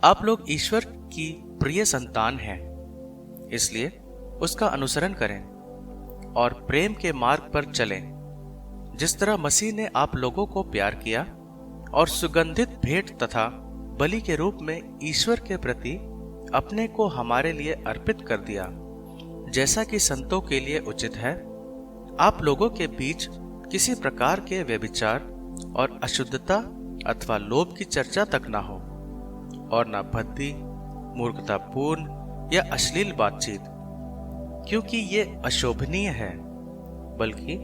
आप लोग ईश्वर की प्रिय संतान हैं, इसलिए उसका अनुसरण करें और प्रेम के मार्ग पर चलें, जिस तरह मसीह ने आप लोगों को प्यार किया और सुगंधित भेंट तथा बलि के रूप में ईश्वर के प्रति अपने को हमारे लिए अर्पित कर दिया, जैसा कि संतों के लिए उचित है। आप लोगों के बीच किसी प्रकार के व्यभिचार और अशुद्धता अथवा लोभ की चर्चा तक ना हो, और न भद्दी, मूर्खतापूर्ण या अश्लील बातचीत, क्योंकि ये अशोभनीय है, बल्कि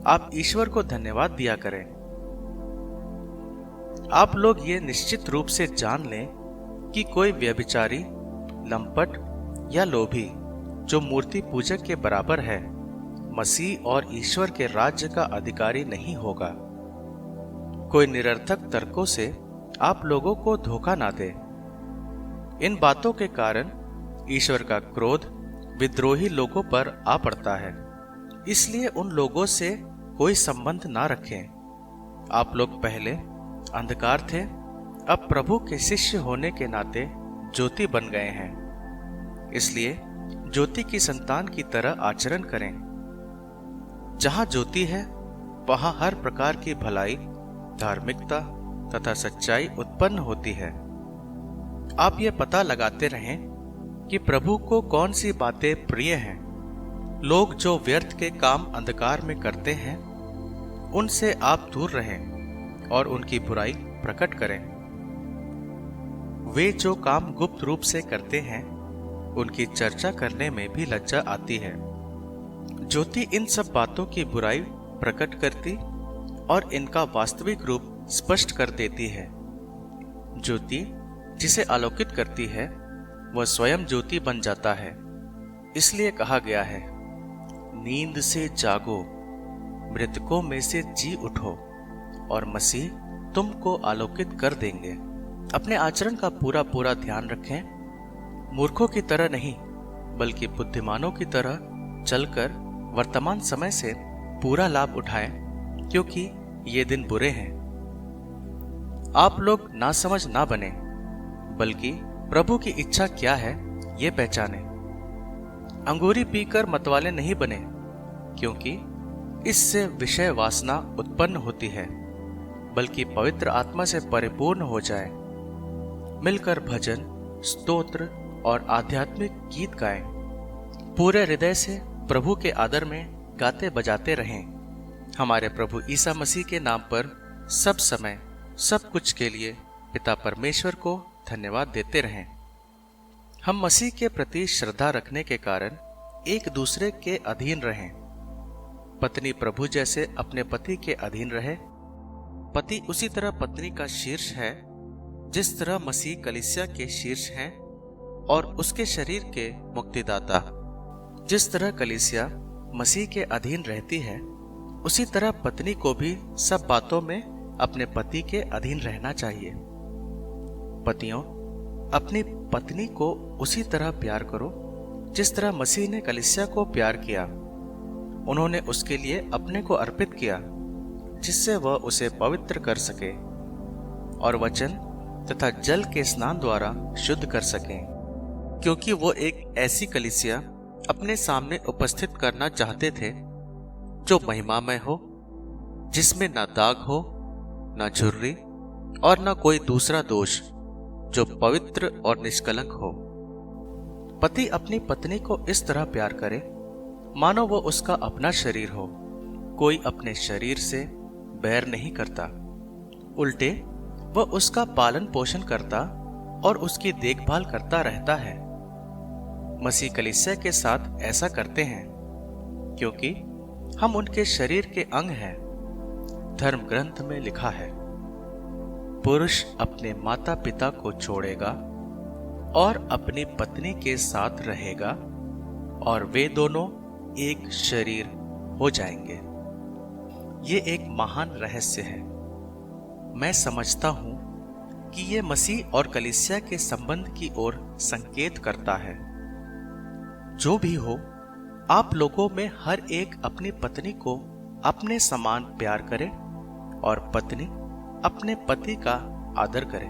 आप ईश्वर को धन्यवाद दिया करें। आप लोग ये निश्चित रूप से जान लें कि कोई व्यभिचारी, लंपट या लोभी जो मूर्ति पूजक के बराबर है, मसीह और ईश्वर के राज्य का अधिकारी नहीं होगा। कोई निरर्थक तर्कों से आप लोगों को धोखा ना दे। इन बातों के कारण ईश्वर का क्रोध विद्रोही लोगों पर आ पड़ता है, इसलिए उन लोगों से कोई संबंध ना रखें। आप लोग पहले अंधकार थे, अब प्रभु के शिष्य होने के नाते ज्योति बन गए हैं, इसलिए ज्योति की संतान की तरह आचरण करें। जहां ज्योति है वहां हर प्रकार की भलाई, धार्मिकता तथा सच्चाई उत्पन्न होती है। आप ये पता लगाते रहें कि प्रभु को कौन सी बातें प्रिय हैं। लोग जो व्यर्थ के काम अंधकार में करते हैं, उनसे आप दूर रहें और उनकी बुराई प्रकट करें। वे जो काम गुप्त रूप से करते हैं, उनकी चर्चा करने में भी लज्जा आती है। ज्योति इन सब बातों की बुराई प्रकट करती और इनका वास्तविक रूप स्पष्ट कर देती है। ज्योति जिसे आलोकित करती है, वह स्वयं ज्योति बन जाता है। इसलिए कहा गया है, नींद से जागो, मृतकों में से जी उठो और मसीह तुमको आलोकित कर देंगे। अपने आचरण का पूरा पूरा ध्यान रखें, मूर्खों की तरह नहीं बल्कि बुद्धिमानों की तरह चलकर वर्तमान समय से पूरा लाभ उठाएं, क्योंकि ये दिन बुरे हैं। आप लोग नासमझ ना बने, बल्कि प्रभु की इच्छा क्या है ये पहचाने। अंगूरी पीकर मतवाले नहीं बने, क्योंकि इससे विषय वासना उत्पन्न होती है, बल्कि पवित्र आत्मा से परिपूर्ण हो जाए। मिलकर भजन, स्तोत्र और आध्यात्मिक गीत गाएं। पूरे हृदय से प्रभु के आदर में गाते बजाते रहें। हमारे प्रभु ईसा मसीह के नाम पर सब समय सब कुछ के लिए पिता परमेश्वर को धन्यवाद देते रहें। हम मसीह के प्रति श्रद्धा रखने के कारण एक दूसरे के अधीन रहें। पत्नी प्रभु जैसे अपने पति के अधीन रहे। पति उसी तरह पत्नी का शीर्ष है, जिस तरह मसीह कलीसिया के शीर्ष हैं और उसके शरीर के मुक्तिदाता। जिस तरह कलीसिया मसीह के अधीन रहती है, उसी तरह पत्नी को भी सब बातों में अपने पति के अधीन रहना चाहिए। पतियों, अपनी पत्नी को उसी तरह प्यार करो जिस तरह मसीह ने कलीसिया को प्यार किया। उन्होंने उसके लिए अपने को अर्पित किया, जिससे वह उसे पवित्र कर सके और वचन तथा जल के स्नान द्वारा शुद्ध कर सके, क्योंकि वो एक ऐसी कलीसिया अपने सामने उपस्थित करना चाहते थे जो महिमामय हो, जिसमें ना दाग हो, ना झुर्री और ना कोई दूसरा दोष, जो पवित्र और निष्कलंक हो। पति अपनी पत्नी को इस तरह प्यार करे मानो वो उसका अपना शरीर हो। कोई अपने शरीर से बैर नहीं करता, उल्टे वह उसका पालन पोषण करता और उसकी देखभाल करता रहता है। मसीह कलीसिया के साथ ऐसा करते हैं, क्योंकि हम उनके शरीर के अंग हैं। धर्म ग्रंथ में लिखा है, पुरुष अपने माता पिता को छोड़ेगा और अपनी पत्नी के साथ रहेगा और वे दोनों एक शरीर हो जाएंगे। ये एक महान रहस्य है। मैं समझता हूं कि ये मसीह और कलीसिया के संबंध की ओर संकेत करता है। जो भी हो, आप लोगों में हर एक अपनी पत्नी को अपने समान प्यार करे और पत्नी अपने पति का आदर करे।